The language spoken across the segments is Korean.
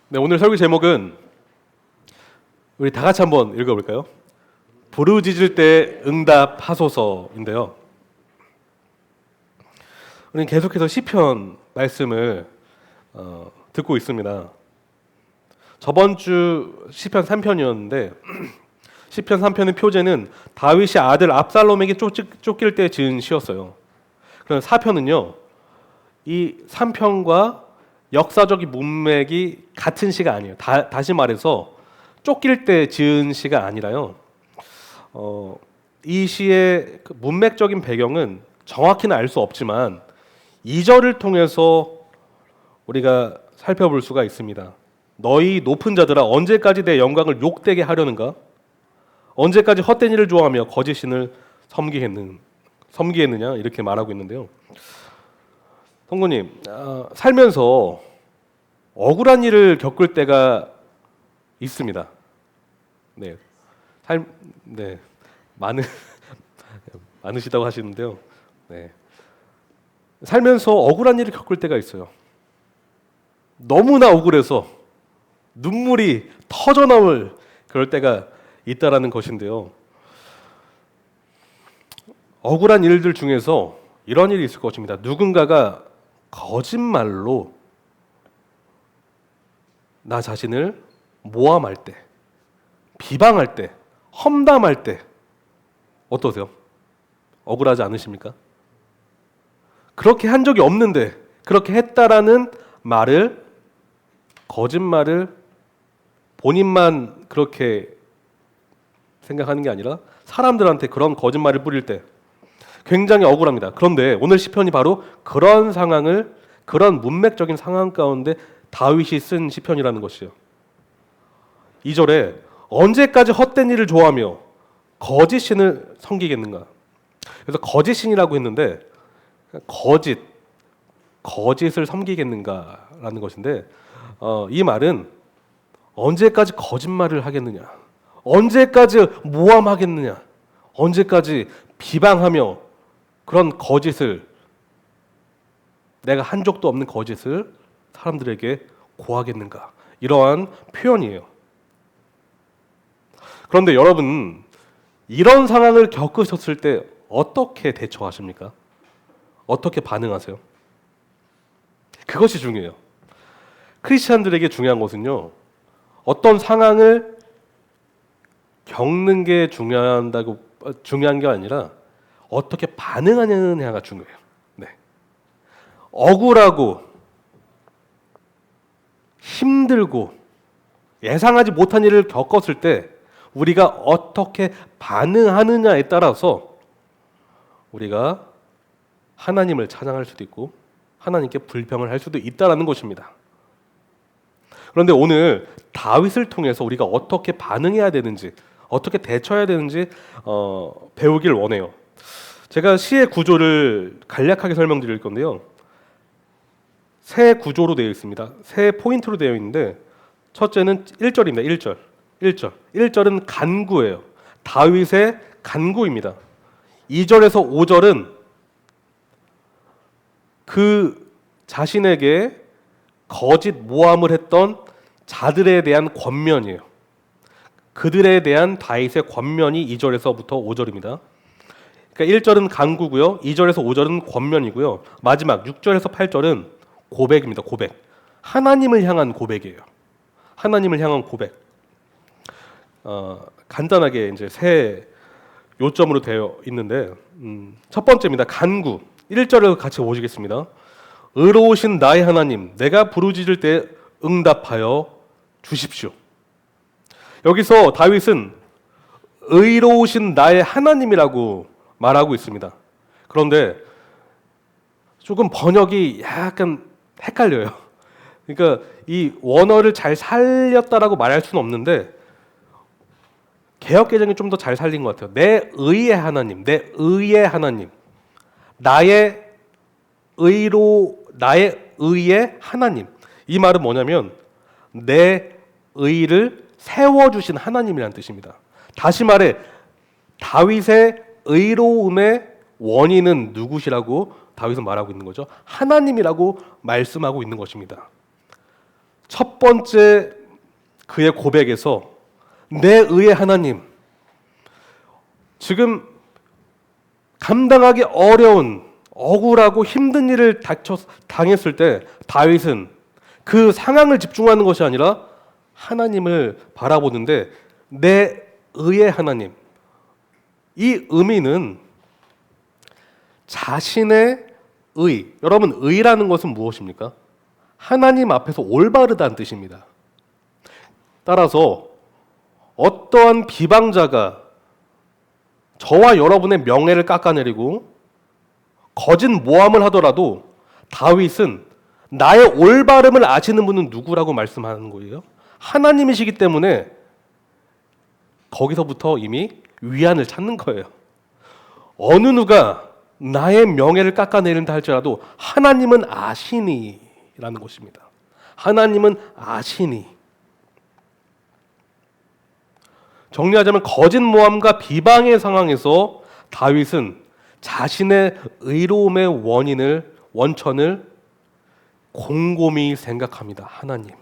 네, 오늘 설교 제목은 우리 다 같이 한번 읽어볼까요? 부르짖을 때 응답하소서인데요. 우리는 계속해서 시편 말씀을 듣고 있습니다. 저번 주 시편 3편이었는데 시편 3편의 표제는 다윗이 아들 압살롬에게 쫓길 때 지은 시였어요. 그럼 4편은요, 이 3편과 역사적인 문맥이 같은 시가 아니에요. 다시 말해서 쫓길 때 지은 시가 아니라요. 이 시의 그 문맥적인 배경은 정확히는 알 수 없지만 2절을 통해서 우리가 살펴볼 수가 있습니다. 너희 높은 자들아 언제까지 내 영광을 욕되게 하려는가? 언제까지 헛된 일을 좋아하며 거짓 신을 섬기겠느냐? 이렇게 말하고 있는데요. 성도님, 살면서 억울한 일을 겪을 때가 있습니다. 네, 많으시다고 하시는데요. 네, 살면서 억울한 일을 겪을 때가 있어요. 너무나 억울해서 눈물이 터져 나올 그럴 때가 있다라는 것인데요. 억울한 일들 중에서 이런 일이 있을 것입니다. 누군가가 거짓말로 나 자신을 모함할 때, 비방할 때, 험담할 때 어떠세요? 억울하지 않으십니까? 그렇게 한 적이 없는데 그렇게 했다라는 말을, 거짓말을 본인만 그렇게 생각하는 게 아니라 사람들한테 그런 거짓말을 뿌릴 때 굉장히 억울합니다. 그런데 오늘 시편이 바로 그런 상황을, 그런 문맥적인 상황 가운데 다윗이 쓴 시편이라는 것이요. 2절에 언제까지 헛된 일을 좋아하며 거짓 신을 섬기겠는가? 그래서 거짓 신이라고 했는데 거짓을 섬기겠는가라는 것인데 이 말은 언제까지 거짓말을 하겠느냐? 언제까지 모함하겠느냐? 언제까지 비방하며 그런 거짓을, 내가 한 적도 없는 거짓을 사람들에게 고하겠는가? 이러한 표현이에요. 그런데 여러분, 이런 상황을 겪으셨을 때 어떻게 대처하십니까? 어떻게 반응하세요? 그것이 중요해요. 크리스찬들에게 중요한 것은요, 어떤 상황을 겪는 게 중요한 게 아니라 어떻게 반응하느냐가 중요해요. 네. 억울하고 힘들고 예상하지 못한 일을 겪었을 때 우리가 어떻게 반응하느냐에 따라서 우리가 하나님을 찬양할 수도 있고 하나님께 불평을 할 수도 있다라는 것입니다. 그런데 오늘 다윗을 통해서 우리가 어떻게 반응해야 되는지, 어떻게 대처해야 되는지 배우길 원해요. 제가 시의 구조를 간략하게 설명드릴 건데요. 세 구조로 되어 있습니다. 세 포인트로 되어 있는데 첫째는 1절입니다. 1절은 간구예요. 다윗의 간구입니다. 2절에서 5절은 그 자신에게 거짓 모함을 했던 자들에 대한 권면이에요. 그들에 대한 다윗의 권면이 2절에서부터 5절입니다. 그러니까 1절은 간구고요. 2절에서 5절은 권면이고요. 마지막 6절에서 8절은 고백입니다. 고백. 하나님을 향한 고백이에요. 하나님을 향한 고백. 간단하게 이제 세 요점으로 되어 있는데 첫 번째입니다. 간구. 1절을 같이 보시겠습니다. 의로우신 나의 하나님, 내가 부르짖을 때 응답하여 주십시오. 여기서 다윗은 의로우신 나의 하나님이라고 말하고 있습니다. 그런데 조금 번역이 약간 헷갈려요. 그러니까 이 원어를 잘 살렸다라고 말할 수는 없는데 개역개정이 좀 더 잘 살린 것 같아요. 내 의의 하나님, 내 의의 하나님, 나의 의의 하나님. 이 말은 뭐냐면 내 의를 세워주신 하나님이라는 뜻입니다. 다시 말해 다윗의 의로움의 원인은 누구시라고 다윗은 말하고 있는 거죠? 하나님이라고 말씀하고 있는 것입니다. 첫 번째 그의 고백에서 내 의의 하나님, 지금 감당하기 어려운 억울하고 힘든 일을 당했을 때 다윗은 그 상황을 집중하는 것이 아니라 하나님을 바라보는데 내 의의 하나님, 이 의미는 자신의 의, 여러분 의라는 것은 무엇입니까? 하나님 앞에서 올바르다는 뜻입니다. 따라서 어떠한 비방자가 저와 여러분의 명예를 깎아내리고 거짓 모함을 하더라도 다윗은 나의 올바름을 아시는 분은 누구라고 말씀하는 거예요? 하나님이시기 때문에 거기서부터 이미 위안을 찾는 거예요. 어느 누가 나의 명예를 깎아내린다 할지라도 하나님은 아시니라는 것입니다. 하나님은 아시니. 정리하자면 거짓 모함과 비방의 상황에서 다윗은 자신의 의로움의 원천을 곰곰이 생각합니다. 하나님.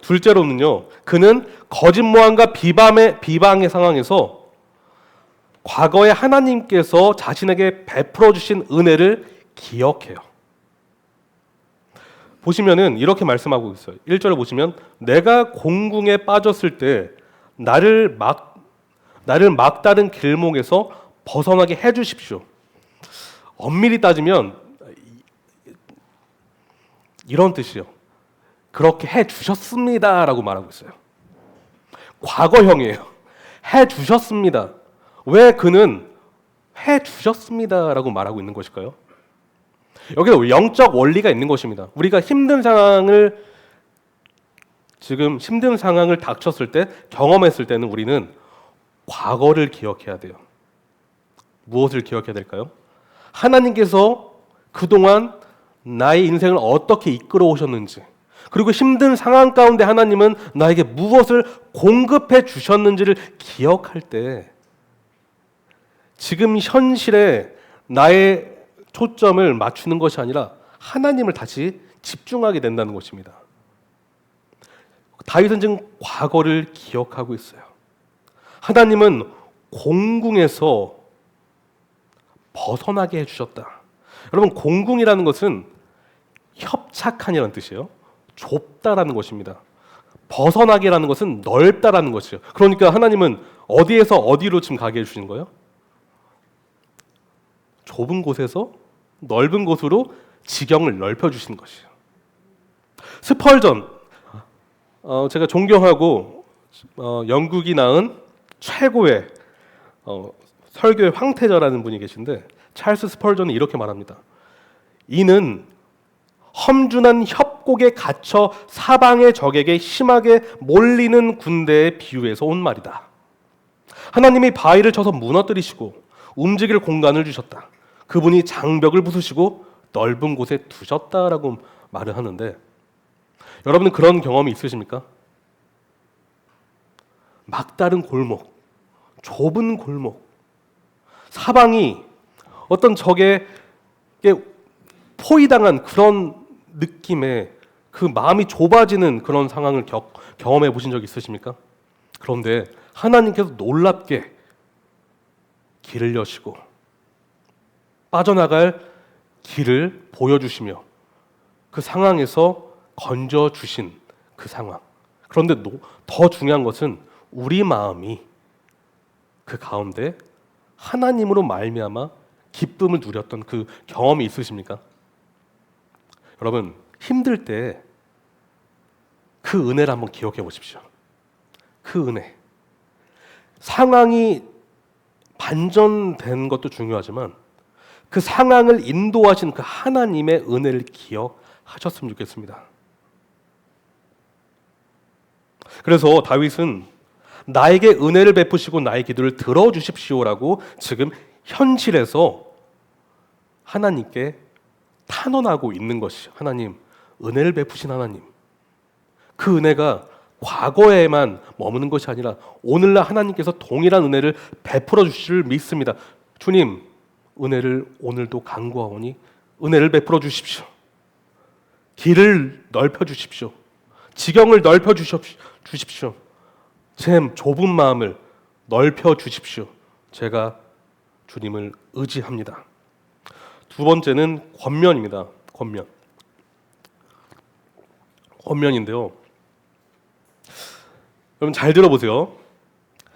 둘째로는요, 그는 거짓 모함과 비방의 상황에서 과거에 하나님께서 자신에게 베풀어 주신 은혜를 기억해요. 보시면은 이렇게 말씀하고 있어요. 1절을 보시면 내가 공궁에 빠졌을 때 나를 막다른 길목에서 벗어나게 해 주십시오. 엄밀히 따지면 이런 뜻이요. 그렇게 해 주셨습니다라고 말하고 있어요. 과거형이에요. 해 주셨습니다. 왜 그는 해 주셨습니다라고 말하고 있는 것일까요? 여기서 영적 원리가 있는 것입니다. 우리가 힘든 상황을 닥쳤을 때, 경험했을 때는 우리는 과거를 기억해야 돼요. 무엇을 기억해야 될까요? 하나님께서 그동안 나의 인생을 어떻게 이끌어 오셨는지, 그리고 힘든 상황 가운데 하나님은 나에게 무엇을 공급해 주셨는지를 기억할 때 지금 현실에 나의 초점을 맞추는 것이 아니라 하나님을 다시 집중하게 된다는 것입니다. 다윗은 지금 과거를 기억하고 있어요. 하나님은 공궁에서 벗어나게 해주셨다. 여러분, 공궁이라는 것은 협착한이라는 뜻이에요. 좁다라는 것입니다. 벗어나게라는 것은 넓다라는 것이에요. 그러니까 하나님은 어디에서 어디로 지금 가게 해주신 거예요? 좁은 곳에서 넓은 곳으로 지경을 넓혀주신 것이에요. 스펄전, 제가 존경하고 영국이 낳은 최고의 설교의 황태자라는 분이 계신데 찰스 스펄전은 이렇게 말합니다. 이는 험준한 협곡에 갇혀 사방의 적에게 심하게 몰리는 군대에 비유해서 온 말이다. 하나님이 바위를 쳐서 무너뜨리시고 움직일 공간을 주셨다. 그분이 장벽을 부수시고 넓은 곳에 두셨다라고 말을 하는데, 여러분은 그런 경험이 있으십니까? 막다른 골목, 좁은 골목, 사방이 어떤 적에게 포위당한 그런 느낌에 그 마음이 좁아지는 그런 상황을 경험해 보신 적 있으십니까? 그런데 하나님께서 놀랍게 길을 여시고 빠져나갈 길을 보여주시며 그 상황에서 건져주신 그 상황. 그런데 더 중요한 것은 우리 마음이 그 가운데 하나님으로 말미암아 기쁨을 누렸던 그 경험이 있으십니까? 여러분, 힘들 때 그 은혜를 한번 기억해 보십시오. 그 은혜. 상황이 반전된 것도 중요하지만 그 상황을 인도하신 그 하나님의 은혜를 기억하셨으면 좋겠습니다. 그래서 다윗은 나에게 은혜를 베푸시고 나의 기도를 들어주십시오라고 지금 현실에서 하나님께 탄원하고 있는 것이, 하나님, 은혜를 베푸신 하나님, 그 은혜가 과거에만 머무는 것이 아니라 오늘날 하나님께서 동일한 은혜를 베풀어 주실 줄 믿습니다. 주님, 은혜를 오늘도 간구하오니 은혜를 베풀어 주십시오. 길을 넓혀 주십시오. 지경을 넓혀 주십시오. 제 좁은 마음을 넓혀 주십시오. 제가 주님을 의지합니다. 두 번째는 권면입니다. 권면인데요. 여러분 잘 들어보세요.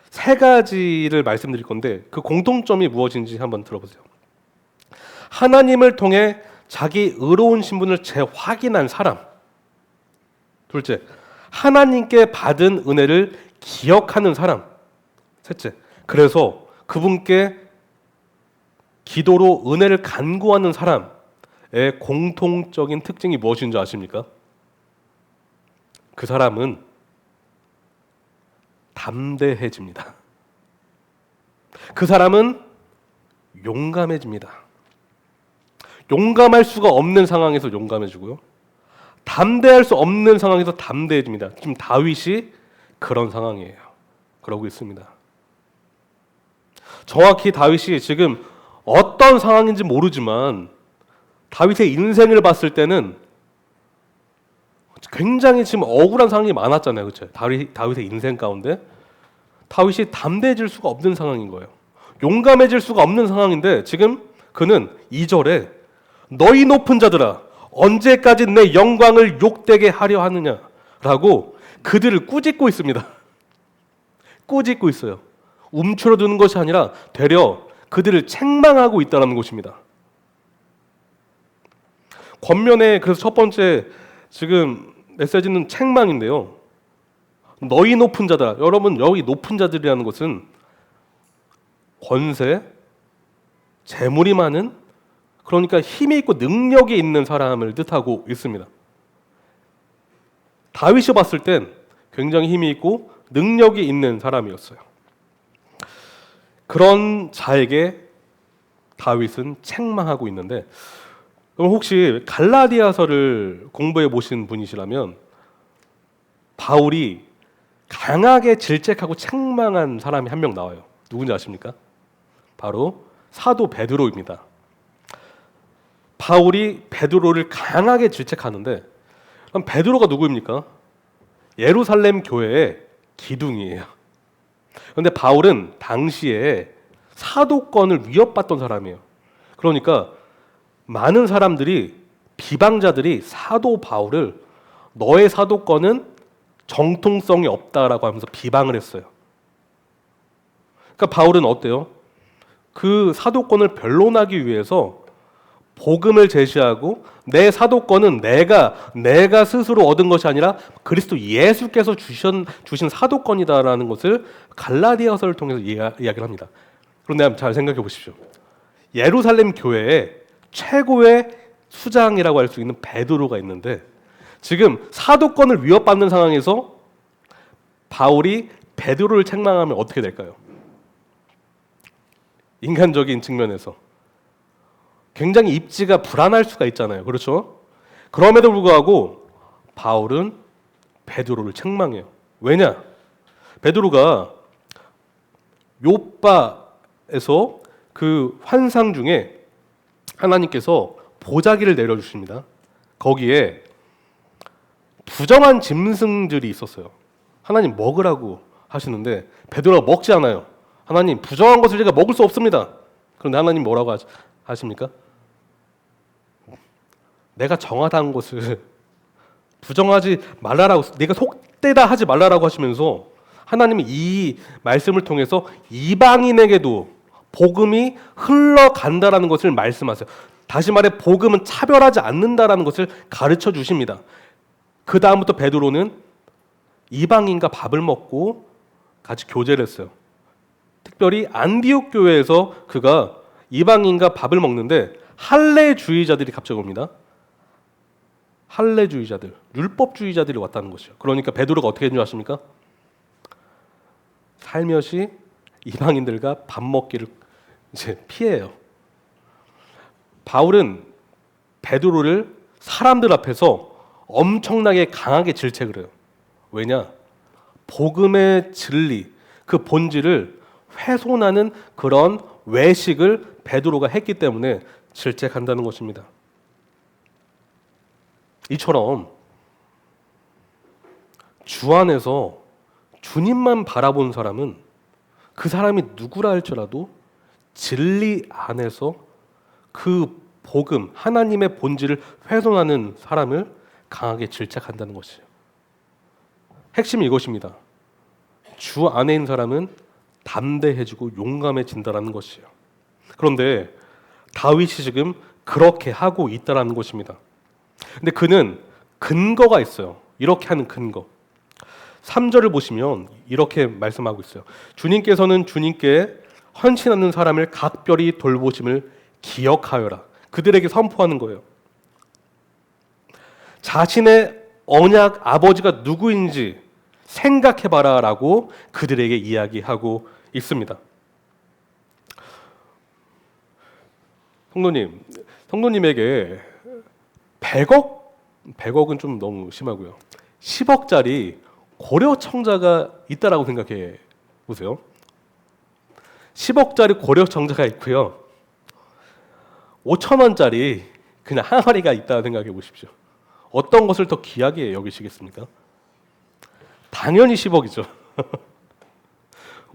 세 가지를 말씀드릴 건데 그 공통점이 무엇인지 한번 들어보세요. 하나님을 통해 자기 의로운 신분을 재확인한 사람. 둘째, 하나님께 받은 은혜를 기억하는 사람. 셋째, 그래서 그분께 기도로 은혜를 간구하는 사람의 공통적인 특징이 무엇인지 아십니까? 그 사람은 담대해집니다. 그 사람은 용감해집니다. 용감할 수가 없는 상황에서 용감해지고요. 담대할 수 없는 상황에서 담대해집니다. 지금 다윗이 그런 상황이에요. 그러고 있습니다. 정확히 다윗이 지금 어떤 상황인지 모르지만 다윗의 인생을 봤을 때는 굉장히 지금 억울한 상황이 많았잖아요. 그렇죠? 다윗의 인생 가운데 다윗이 담대해질 수가 없는 상황인 거예요. 용감해질 수가 없는 상황인데 지금 그는 2절에 너희 높은 자들아 언제까지 내 영광을 욕되게 하려 하느냐라고 그들을 꾸짖고 있습니다. 꾸짖고 있어요. 움츠러드는 것이 아니라 되려 그들을 책망하고 있다는 것입니다. 권면의 그래서 첫 번째 지금 메시지는 책망인데요. 너희 높은 자다. 여러분 여기 높은 자들이라는 것은 권세, 재물이 많은 그러니까 힘이 있고 능력이 있는 사람을 뜻하고 있습니다. 다윗이 봤을 땐 굉장히 힘이 있고 능력이 있는 사람이었어요. 그런 자에게 다윗은 책망하고 있는데 그럼 혹시 갈라디아서를 공부해 보신 분이시라면 바울이 강하게 질책하고 책망한 사람이 한 명 나와요. 누군지 아십니까? 바로 사도 베드로입니다. 바울이 베드로를 강하게 질책하는데 그럼 베드로가 누구입니까? 예루살렘 교회의 기둥이에요. 그런데 바울은 당시에 사도권을 위협받던 사람이에요. 그러니까 많은 사람들이 비방자들이 사도 바울을 너의 사도권은 정통성이 없다라고 하면서 비방을 했어요. 그러니까 바울은 어때요? 그 사도권을 변론하기 위해서 복음을 제시하고 내 사도권은 내가 스스로 얻은 것이 아니라 그리스도 예수께서 주신 사도권이다라는 것을 갈라디아서를 통해서 이야기를 합니다. 그런데 잘 생각해 보십시오. 예루살렘 교회에 최고의 수장이라고 할 수 있는 베드로가 있는데 지금 사도권을 위협받는 상황에서 바울이 베드로를 책망하면 어떻게 될까요? 인간적인 측면에서 굉장히 입지가 불안할 수가 있잖아요. 그렇죠? 그럼에도 불구하고 바울은 베드로를 책망해요. 왜냐? 베드로가 욥바에서 그 환상 중에 하나님께서 보자기를 내려주십니다. 거기에 부정한 짐승들이 있었어요. 하나님 먹으라고 하시는데 베드로가 먹지 않아요. 하나님 부정한 것을 제가 먹을 수 없습니다. 그런데 하나님 뭐라고 하십니까? 내가 정하다는 것을 부정하지 말라라고 내가 속되다 하지 말라라고 하시면서 하나님이 이 말씀을 통해서 이방인에게도 복음이 흘러간다라는 것을 말씀하세요. 다시 말해 복음은 차별하지 않는다라는 것을 가르쳐 주십니다. 그 다음부터 베드로는 이방인과 밥을 먹고 같이 교제를 했어요. 특별히 안디옥 교회에서 그가 이방인과 밥을 먹는데 할례주의자들이 갑자기 옵니다. 할례주의자들, 율법주의자들이 왔다는 것이죠. 그러니까 베드로가 어떻게 했는지 아십니까? 살며시 이방인들과 밥 먹기를 이제 피해요. 바울은 베드로를 사람들 앞에서 엄청나게 강하게 질책을 해요. 왜냐? 복음의 진리, 그 본질을 훼손하는 그런 외식을 베드로가 했기 때문에 질책한다는 것입니다. 이처럼 주 안에서 주님만 바라본 사람은 그 사람이 누구라 할지라도 진리 안에서 그 복음, 하나님의 본질을 훼손하는 사람을 강하게 질책한다는 것이에요. 핵심이 이것입니다. 주 안에 있는 사람은 담대해지고 용감해진다는 것이에요. 그런데 다윗이 지금 그렇게 하고 있다는 것입니다. 근데 그는 근거가 있어요. 이렇게 하는 근거. 3절을 보시면 이렇게 말씀하고 있어요. 주님께서는 주님께 헌신하는 사람을 각별히 돌보심을 기억하여라. 그들에게 선포하는 거예요. 자신의 언약 아버지가 누구인지 생각해봐라 라고 그들에게 이야기하고 있습니다. 성도님에게 100억은 좀 너무 심하고요. 10억짜리 고려청자가 있다라고 생각해 보세요. 10억짜리 고려청자가 있고요. 5천원짜리 그냥 항아리가 있다고 생각해 보십시오. 어떤 것을 더 귀하게 여기시겠습니까? 당연히 10억이죠.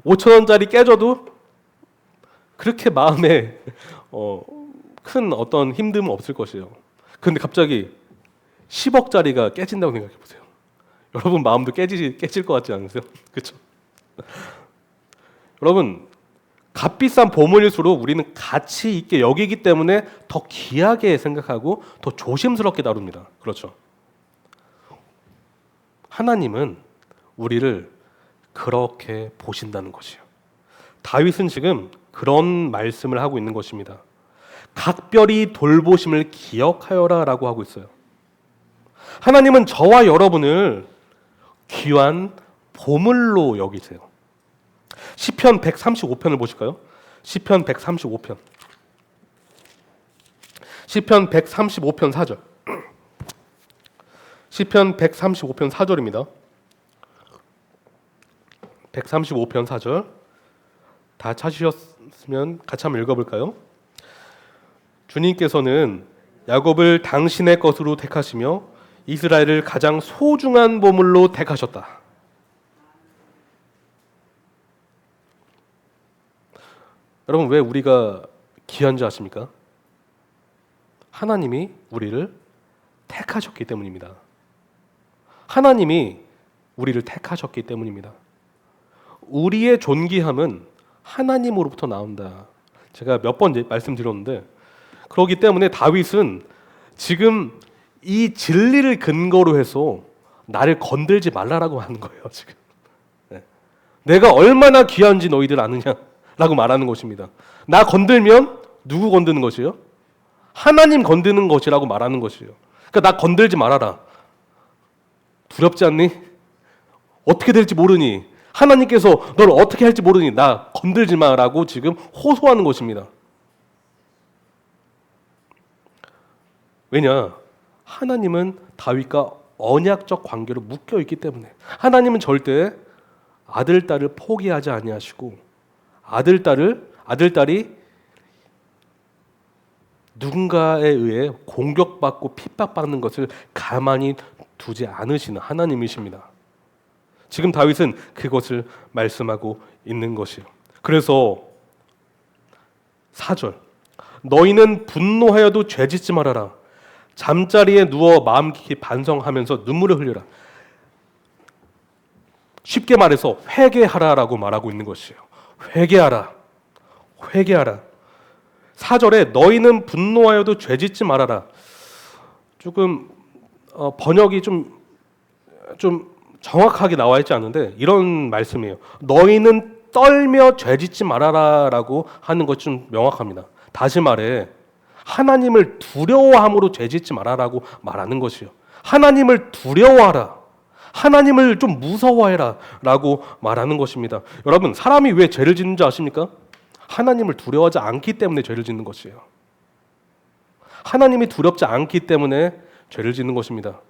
5천원짜리 깨져도 그렇게 마음에 큰 어떤 힘듦은 없을 것이에요. 그런데 갑자기 10억짜리가 깨진다고 생각해 보세요. 여러분 마음도 깨질 것 같지 않으세요? 그렇죠? 여러분 값비싼 보물일수록 우리는 가치 있게 여기기 때문에 더 귀하게 생각하고 더 조심스럽게 다룹니다. 그렇죠? 하나님은 우리를 그렇게 보신다는 것이에요. 다윗은 지금 그런 말씀을 하고 있는 것입니다. 각별히 돌보심을 기억하여라 라고 하고 있어요. 하나님은 저와 여러분을 귀한 보물로 여기세요. 시편 135편을 보실까요? 시편 135편. 시편 135편 4절. 시편 135편 4절입니다. 135편 4절. 다 찾으셨으면 같이 한번 읽어볼까요? 주님께서는 야곱을 당신의 것으로 택하시며 이스라엘을 가장 소중한 보물로 택하셨다. 여러분 왜 우리가 귀한 줄 아십니까? 하나님이 우리를 택하셨기 때문입니다. 하나님이 우리를 택하셨기 때문입니다. 우리의 존귀함은 하나님으로부터 나온다. 제가 몇 번 말씀드렸는데 그렇기 때문에 다윗은 지금 이 진리를 근거로 해서 나를 건들지 말라라고 하는 거예요. 지금 내가 얼마나 귀한지 너희들 아느냐라고 말하는 것입니다. 나 건들면 누구 건드는 것이에요? 하나님 건드는 것이라고 말하는 것이에요. 그러니까 나 건들지 말아라. 두렵지 않니? 어떻게 될지 모르니? 하나님께서 널 어떻게 할지 모르니 나 건들지 마라고 지금 호소하는 것입니다. 왜냐? 하나님은 다윗과 언약적 관계로 묶여 있기 때문에 하나님은 절대 아들, 딸을 포기하지 아니하시고 아들, 딸이 누군가에 의해 공격받고 핍박받는 것을 가만히 두지 않으시는 하나님이십니다. 지금 다윗은 그것을 말씀하고 있는 것이에요. 그래서 4절 너희는 분노하여도 죄짓지 말아라. 잠자리에 누워 마음 깊이 반성하면서 눈물을 흘려라. 쉽게 말해서 회개하라라고 말하고 있는 것이에요. 회개하라. 4절에 너희는 분노하여도 죄짓지 말아라. 조금 번역이 좀 정확하게 나와 있지 않은데 이런 말씀이에요. 너희는 떨며 죄짓지 말아라라고 하는 것이 좀 명확합니다. 다시 말해 하나님을 두려워함으로 죄짓지 말아라고 말하는 것이요. 하나님을 두려워하라. 하나님을 좀 무서워해라 라고 말하는 것입니다. 여러분 사람이 왜 죄를 짓는 줄 아십니까? 하나님을 두려워하지 않기 때문에 죄를 짓는 것이에요. 하나님이 두렵지 않기 때문에 죄를 짓는 것입니다.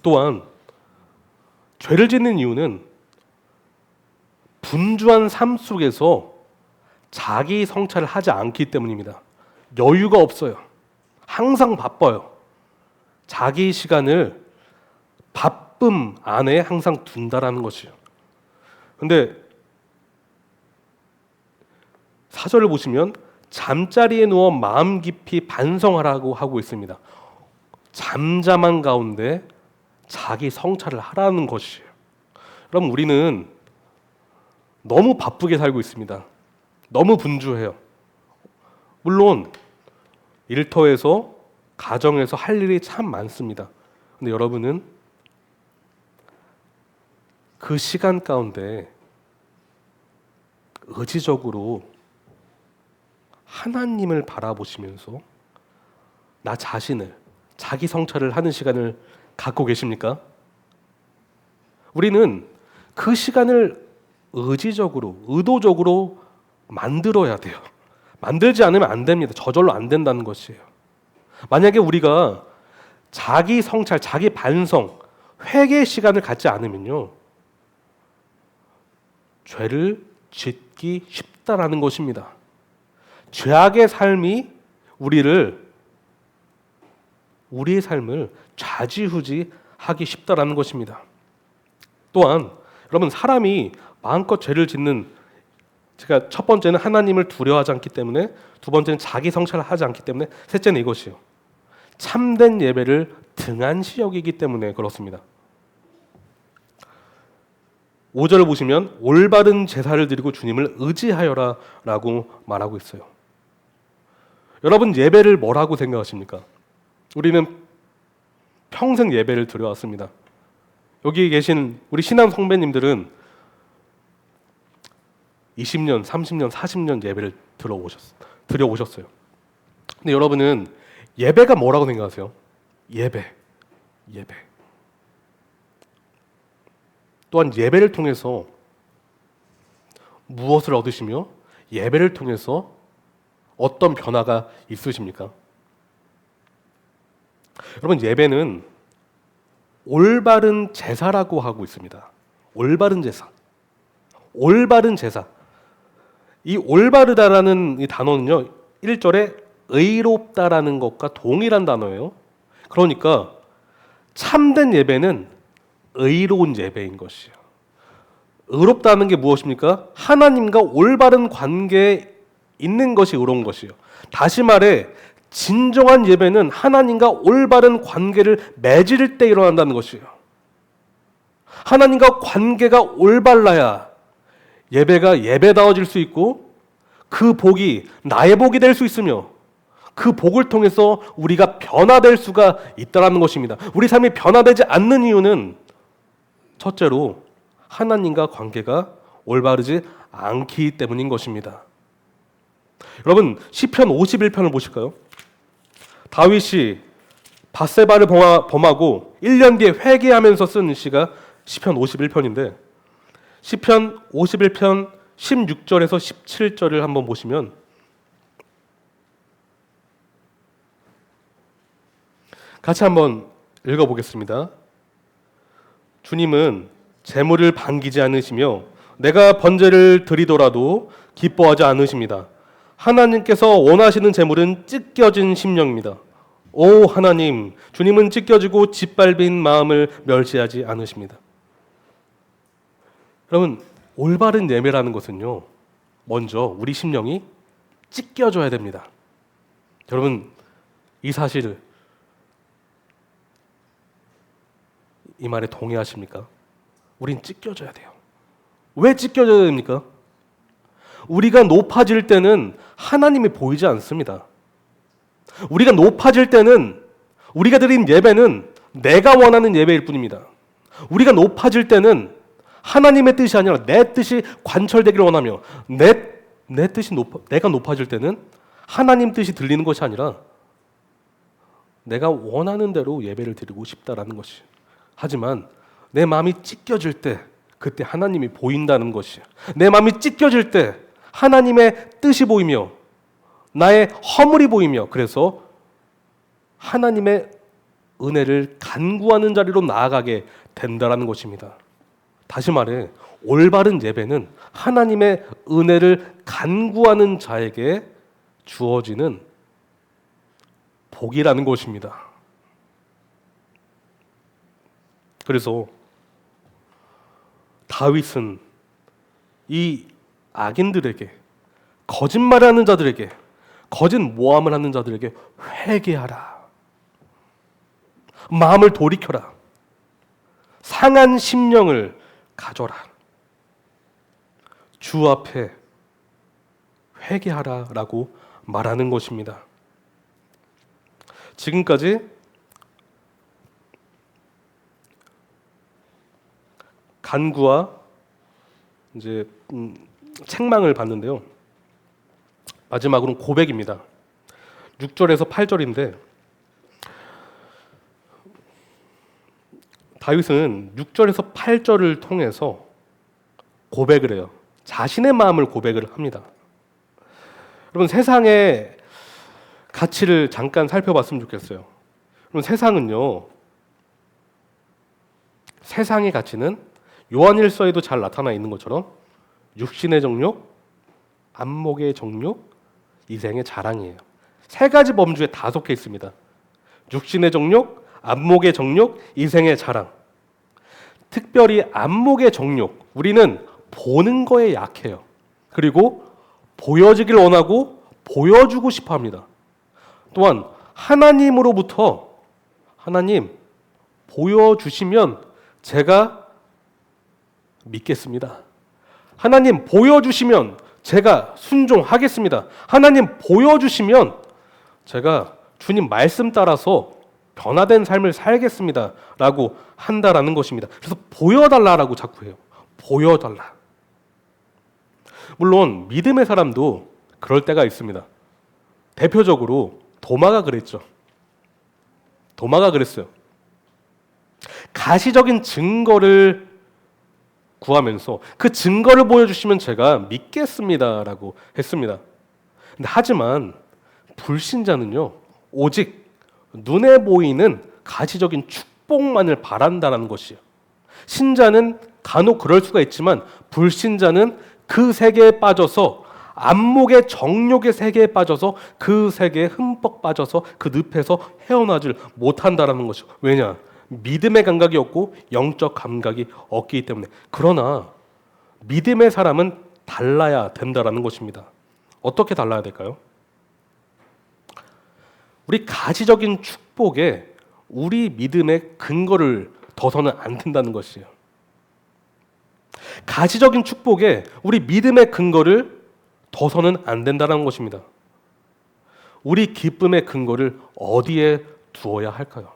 또한 죄를 짓는 이유는 분주한 삶 속에서 자기 성찰을 하지 않기 때문입니다. 여유가 없어요. 항상 바빠요. 자기 시간을 바쁨 안에 항상 둔다라는 것이요. 근데 사절을 보시면 잠자리에 누워 마음 깊이 반성하라고 하고 있습니다. 잠잠한 가운데 자기 성찰을 하라는 것이에요. 그럼 우리는 너무 바쁘게 살고 있습니다. 너무 분주해요. 물론 일터에서 가정에서 할 일이 참 많습니다. 근데 여러분은 그 시간 가운데 의지적으로 하나님을 바라보시면서 나 자신을 자기 성찰을 하는 시간을 갖고 계십니까? 우리는 그 시간을 의지적으로, 의도적으로 만들어야 돼요. 만들지 않으면 안 됩니다. 저절로 안 된다는 것이에요. 만약에 우리가 자기 성찰, 자기 반성, 회개 시간을 갖지 않으면요, 죄를 짓기 쉽다라는 것입니다. 죄악의 삶이 우리의 삶을 좌지우지하기 쉽다라는 것입니다. 또한 여러분, 사람이 마음껏 죄를 짓는, 제가 첫 번째는 하나님을 두려워하지 않기 때문에, 두 번째는 자기 성찰을 하지 않기 때문에, 셋째는 이것이요, 참된 예배를 등한시 여기기 때문에 그렇습니다. 5절을 보시면 올바른 제사를 드리고 주님을 의지하여라 라고 말하고 있어요. 여러분, 예배를 뭐라고 생각하십니까? 우리는 평생 예배를 드려왔습니다. 여기 계신 우리 신앙 선배님들은 20년, 30년, 40년 예배를 드려오셨어요. 근데 여러분은 예배가 뭐라고 생각하세요? 예배. 또한 예배를 통해서 무엇을 얻으시며 예배를 통해서 어떤 변화가 있으십니까? 여러분, 예배는 올바른 제사라고 하고 있습니다. 올바른 제사. 이 올바르다라는 이 단어는요, 1절에 의롭다라는 것과 동일한 단어예요. 그러니까 참된 예배는 의로운 예배인 것이에요. 의롭다는 게 무엇입니까? 하나님과 올바른 관계에 있는 것이 의로운 것이에요. 다시 말해, 진정한 예배는 하나님과 올바른 관계를 맺을 때 일어난다는 것이에요. 하나님과 관계가 올바라야 예배가 예배다워질 수 있고, 그 복이 나의 복이 될 수 있으며, 그 복을 통해서 우리가 변화될 수가 있다는 것입니다. 우리 삶이 변화되지 않는 이유는 첫째로 하나님과 관계가 올바르지 않기 때문인 것입니다. 여러분, 시편 51편을 보실까요? 다윗이 밧세바를 범하고 1년 뒤에 회개하면서 쓴 시가 시편 51편인데, 시편 51편 16절에서 17절을 한번 보시면, 같이 한번 읽어보겠습니다. 주님은 재물을 반기지 않으시며 내가 번제를 드리더라도 기뻐하지 않으십니다. 하나님께서 원하시는 재물은 찢겨진 심령입니다. 오 하나님, 주님은 찢겨지고 짓밟힌 마음을 멸시하지 않으십니다. 여러분, 올바른 예배라는 것은요, 먼저 우리 심령이 찢겨져야 됩니다. 여러분, 이 사실, 이 말에 동의하십니까? 우린 찢겨져야 돼요. 왜 찢겨져야 됩니까? 우리가 높아질 때는 하나님이 보이지 않습니다. 우리가 높아질 때는 우리가 드린 예배는 내가 원하는 예배일 뿐입니다. 우리가 높아질 때는 하나님의 뜻이 아니라 내 뜻이 관철되기를 원하며, 내 뜻이 내가 높아질 때는 하나님 뜻이 들리는 것이 아니라 내가 원하는 대로 예배를 드리고 싶다라는 것이. 하지만 내 마음이 찢겨질 때, 그때 하나님이 보인다는 것이에요. 내 마음이 찢겨질 때 하나님의 뜻이 보이며 나의 허물이 보이며, 그래서 하나님의 은혜를 간구하는 자리로 나아가게 된다는 것입니다. 다시 말해, 올바른 예배는 하나님의 은혜를 간구하는 자에게 주어지는 복이라는 것입니다. 그래서 다윗은 이 악인들에게, 거짓말하는 자들에게, 거짓 모함을 하는 자들에게 회개하라, 마음을 돌이켜라, 상한 심령을 가져라, 주 앞에 회개하라라고 말하는 것입니다. 지금까지 간구와 이제 책망을 봤는데요. 마지막으로는 고백입니다. 6절에서 8절인데 다윗은 6절에서 8절을 통해서 고백을 해요. 자신의 마음을 고백을 합니다. 여러분, 세상의 가치를 잠깐 살펴봤으면 좋겠어요. 여러분, 세상의 가치는 요한일서에도 잘 나타나 있는 것처럼 육신의 정욕, 안목의 정욕, 이생의 자랑이에요. 세 가지 범주에 다 속해 있습니다. 육신의 정욕, 안목의 정욕, 이생의 자랑. 특별히 안목의 정욕, 우리는 보는 거에 약해요. 그리고 보여지길 원하고 보여주고 싶어 합니다. 또한 하나님으로부터 하나님 보여주시면 제가 믿겠습니다. 하나님 보여주시면 제가 순종하겠습니다. 하나님 보여주시면 제가 주님 말씀 따라서 변화된 삶을 살겠습니다 라고 한다라는 것입니다. 그래서 보여달라라고 자꾸 해요. 보여달라. 물론 믿음의 사람도 그럴 때가 있습니다. 대표적으로 도마가 그랬죠. 도마가 그랬어요. 가시적인 증거를 구하면서 그 증거를 보여주시면 제가 믿겠습니다라고 했습니다. 하지만 불신자는요, 오직 눈에 보이는 가시적인 축복만을 바란다는 것이에요. 신자는 간혹 그럴 수가 있지만 불신자는 그 세계에 빠져서, 안목의 정욕의 세계에 빠져서 그 세계에 흠뻑 빠져서 그 늪에서 헤어나질 못한다는 것이죠. 왜냐? 믿음의 감각이 없고 영적 감각이 없기 때문에. 그러나 믿음의 사람은 달라야 된다는 것입니다. 어떻게 달라야 될까요? 우리 가시적인 축복에 우리 믿음의 근거를 둬서는 안 된다는 것이에요. 가시적인 축복에 우리 믿음의 근거를 둬서는 안 된다는 것입니다. 우리 기쁨의 근거를 어디에 두어야 할까요?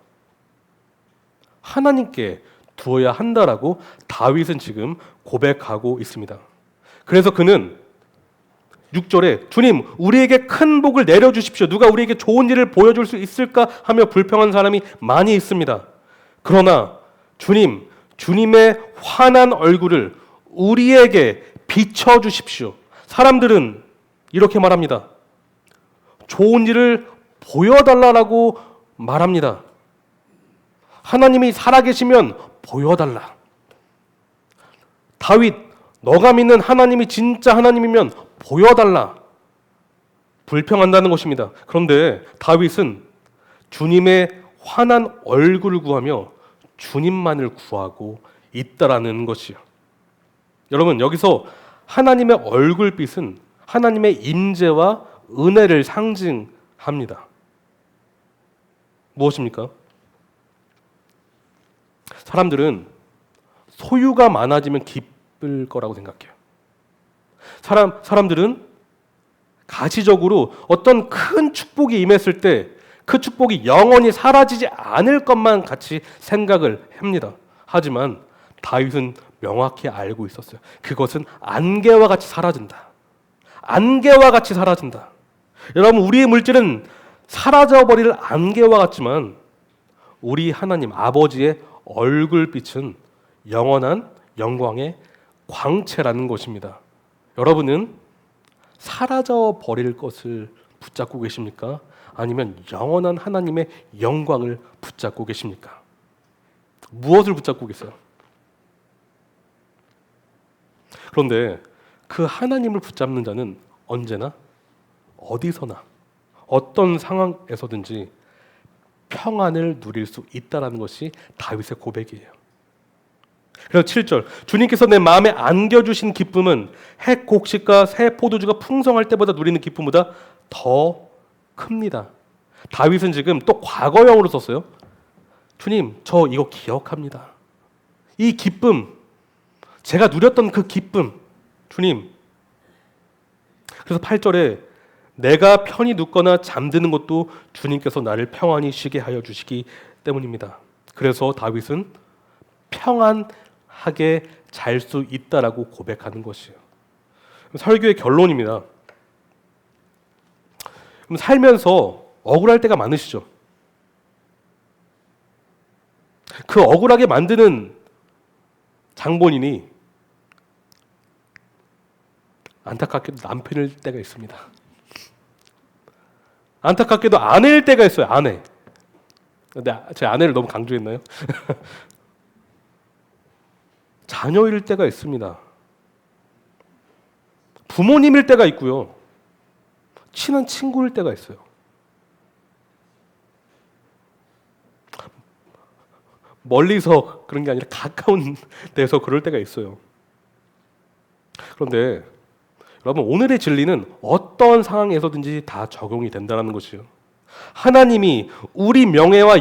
하나님께 두어야 한다라고 다윗은 지금 고백하고 있습니다. 그래서 그는 6절에 주님, 우리에게 큰 복을 내려주십시오. 누가 우리에게 좋은 일을 보여줄 수 있을까 하며 불평한 사람이 많이 있습니다. 그러나 주님, 주님의 환한 얼굴을 우리에게 비춰주십시오. 사람들은 이렇게 말합니다. 좋은 일을 보여달라고 말합니다. 하나님이 살아계시면 보여달라. 다윗, 너가 믿는 하나님이 진짜 하나님이면 보여달라. 불평한다는 것입니다. 그런데 다윗은 주님의 환한 얼굴을 구하며 주님만을 구하고 있다라는 것이요. 여러분, 여기서 하나님의 얼굴빛은 하나님의 임재와 은혜를 상징합니다. 무엇입니까? 사람들은 소유가 많아지면 기쁠 거라고 생각해요. 사람들은 가시적으로 어떤 큰 축복이 임했을 때 그 축복이 영원히 사라지지 않을 것만 같이 생각을 합니다. 하지만 다윗은 명확히 알고 있었어요. 그것은 안개와 같이 사라진다. 안개와 같이 사라진다. 여러분, 우리의 물질은 사라져버릴 안개와 같지만 우리 하나님 아버지의 얼굴빛은 영원한 영광의 광채라는 것입니다. 여러분은 사라져 버릴 것을 붙잡고 계십니까? 아니면 영원한 하나님의 영광을 붙잡고 계십니까? 무엇을 붙잡고 계세요? 그런데 그 하나님을 붙잡는 자는 언제나 어디서나 어떤 상황에서든지 평안을 누릴 수 있다는 것이 다윗의 고백이에요. 그래서 7절 주님께서 내 마음에 안겨주신 기쁨은 핵 곡식과 새 포도주가 풍성할 때보다 누리는 기쁨보다 더 큽니다. 다윗은 지금 또 과거형으로 썼어요. 주님, 저 이거 기억합니다. 이 기쁨, 제가 누렸던 그 기쁨, 주님. 그래서 8절에 내가 편히 눕거나 잠드는 것도 주님께서 나를 평안히 쉬게 하여 주시기 때문입니다. 그래서 다윗은 평안하게 잘 수 있다라고 고백하는 것이에요. 설교의 결론입니다. 그럼 살면서 억울할 때가 많으시죠? 그 억울하게 만드는 장본인이 안타깝게도 남편일 때가 있습니다. 안타깝게도 아내일 때가 있어요. 아내. 근데 제 아내를 너무 강조했나요? 자녀일 때가 있습니다. 부모님일 때가 있고요. 친한 친구일 때가 있어요. 멀리서 그런 게 아니라 가까운 데서 그럴 때가 있어요. 그런데 여러분, 오늘의 진리는 어떤 상황에서든지 다 적용이 된다는 것이요. 하나님이 우리 명예와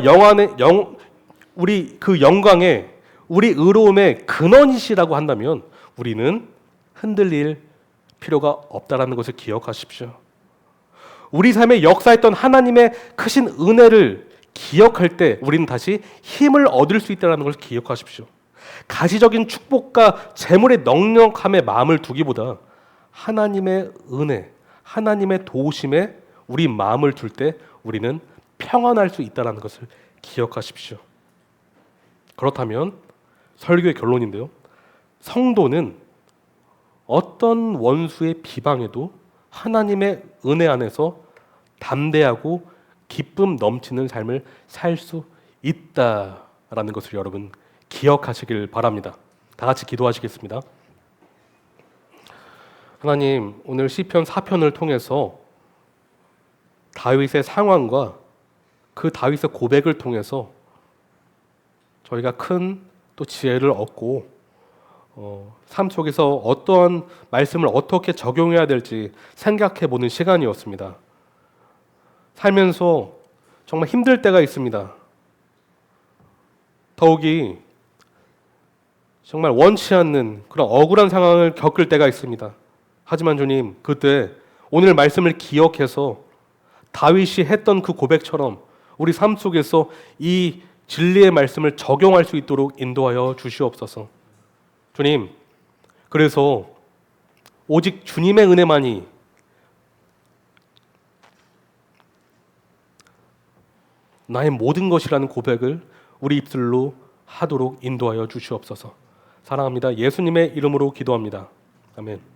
우리 그 영광에 우리 의로움의 근원이시라고 한다면 우리는 흔들릴 필요가 없다라는 것을 기억하십시오. 우리 삶에 역사했던 하나님의 크신 은혜를 기억할 때 우리는 다시 힘을 얻을 수 있다는 것을 기억하십시오. 가시적인 축복과 재물의 넉넉함에 마음을 두기보다 하나님의 은혜, 하나님의 도우심에 우리 마음을 둘 때 우리는 평안할 수 있다는 것을 기억하십시오. 그렇다면 설교의 결론인데요. 성도는 어떤 원수의 비방에도 하나님의 은혜 안에서 담대하고 기쁨 넘치는 삶을 살 수 있다라는 것을 여러분 기억하시길 바랍니다. 다 같이 기도하시겠습니다. 하나님, 오늘 시편 4편을 통해서 다윗의 상황과 그 다윗의 고백을 통해서 저희가 큰 또 지혜를 얻고 삶 속에서 어떠한 말씀을 어떻게 적용해야 될지 생각해 보는 시간이었습니다. 살면서 정말 힘들 때가 있습니다. 더욱이 정말 원치 않는 그런 억울한 상황을 겪을 때가 있습니다. 하지만 주님, 그때 오늘 말씀을 기억해서 다윗이 했던 그 고백처럼 우리 삶 속에서 이 진리의 말씀을 적용할 수 있도록 인도하여 주시옵소서. 주님, 그래서 오직 주님의 은혜만이 나의 모든 것이라는 고백을 우리 입술로 하도록 인도하여 주시옵소서. 사랑합니다. 예수님의 이름으로 기도합니다. 아멘.